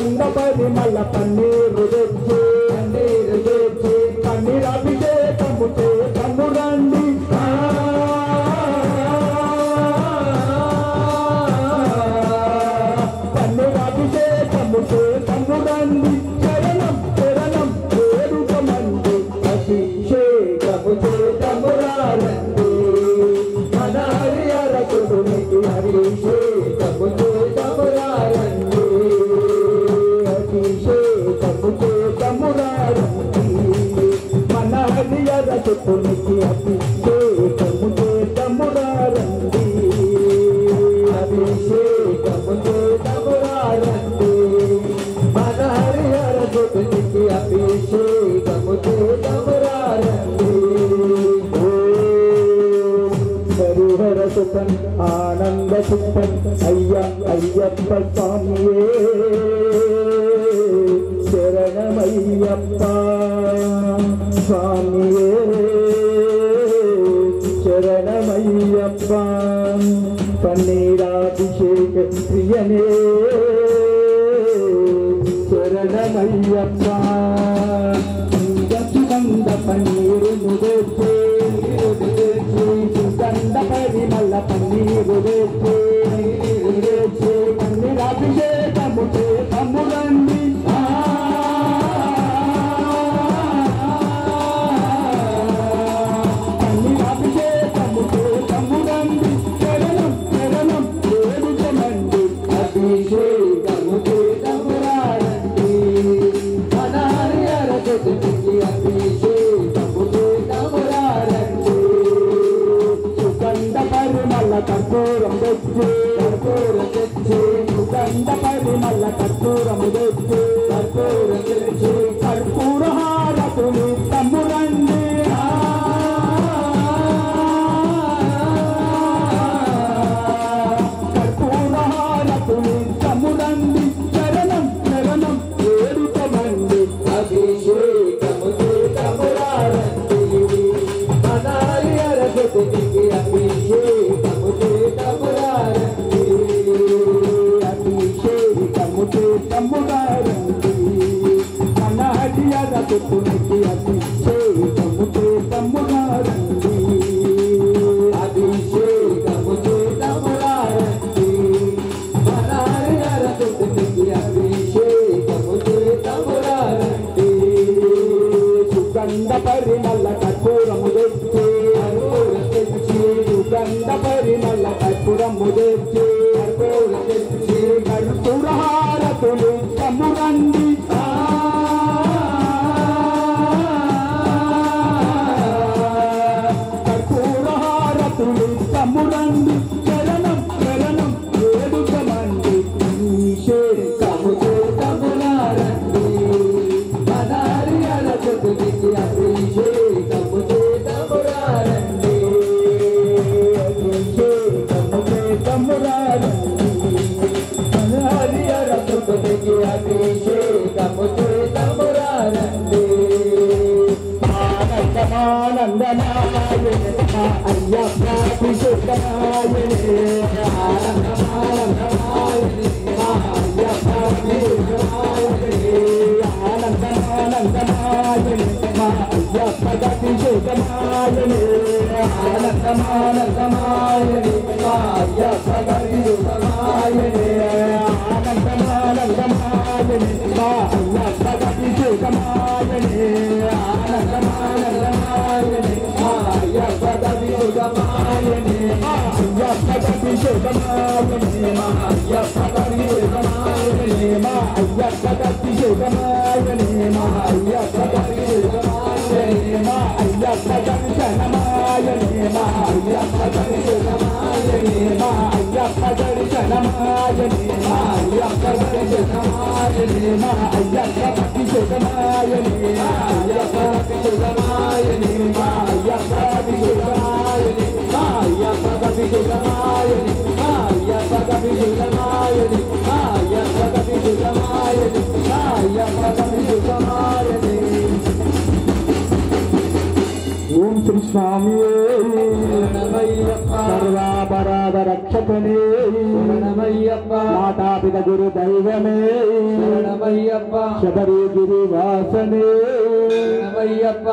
సుగంధ పరిమళ పన్నీరు తెచ్చి పన్నీరాభిషేకము చేతము రండి పన్నీరాభిషేకము చేతము రండి చరణం చరణం వేడుకమండి అభిషేకము చేతము రండి మన హరిహరకునికి అభిషేకము చేతము రండి అభిషేకము చేతము రండి మన హరిహరకునికి అభిషేకము చేతము రండి అభిషేకము చేతము రండి మన హరిహరకునికి అభిషేకము చేతము రండి హరిహర సుఖం ఆనంద సుఖం అయ్యప్ప స్వామియే శరణమయ్యప్ప స్వామియే శరణమయ్యప్ప పన్నీరాభిషేక ప్రియనే శరణమయ్యప్ప సుగంధ పన్నీరు తెచ్చి సుగంధ పరిమళ పన్నీరు తెచ్చి పన్నీరాభిషేకము చేతము రండి పన్నీరాభిషేకము చేతము రండి చరణం చరణం వేడుకమండి అభిషేకము చేతము రండి మన హరిహరకునికి అభిషేకము చేతము రండి సుగంధ పరిమళ కర్పూరం తెచ్చి సుగంధ పరిమళ కర్పూరము తెచ్చి కర్పూర హారతులు తమ్ము రండి కర్పూర హారతులు తమ్ము రండి చరణం చరణం వేడుకమండి అభిషేకము చేతము రండి మన హరిహరకునికి అభిషేకము చేతము రండి అభిషేకము చేతము రండి మన హరిహరకునికి అభిషేకము చేతము రండి అభిషేకము చేతము రండి మన హరిహరకునికి అభిషేకము చేతము రండి సుగంధ పరిమళ కర్పూరము తెచ్చి సుగంధ పరిమళ కర్పూరము తెచ్చి కర్పూర హారతులు తమ్ము రండి కర్పూర హారతులు తమ్ము రండి చరణం చరణం వేడుకమండి అభిషేకము చేతము రండి మన హరిహరకునికి అభిషేకము చేతము రండి అభిషేకము చేతము రండి మన హరిహరకునికి అభిషేకము చేతము రండి ఆనందమానందమాయనే అయ్యప్పాభిషేకమాయనే ఆనందమానందమాయనే అయ్యప్పాభిషేకమాయనే ఆనందమానందమాయనే అయ్యప్పభిషేకమాయనే ఆనందమానందమాయనే అయ్యప్పభిషేకమాయనే ఆనందమానందమాయనే అయ్యప్పభిషేకమాయనే ఆనందమానందమాయనే అయ్యప్పభిషేకమాయనే అయ్యప్పభిషేకమాయనే అయ్యప్పభిషేకమాయనే అయ్యప్పభిషేకమాయనే అయ్యప్పభిషేకమాయనే అయ్యప్పదర్శనమాయనే అయ్యప్పదర్శనమాయనే అయ్యప్పదర్శనమాయనే అయ్యప్పదర్శనమాయనే అయ్యప్పభిషేకమాయనే అయ్యప్పభిషేకమాయనే అయ్యప్పభిషేకమాయనే అయ్యప్పభిషేకమాయనే అయ్యప్పభిషేకమాయనే అయ్యప్పభిషేకమాయనే అయ్యప్పభిషేకమాయనే ఓం శ్రీ స్వామి సర్వాపరాధ రక్షకనే మాతాపిత గురు దైవమే శరణమయ్యప్ప శబరిగిరి వాసనే శరణమయ్యప్ప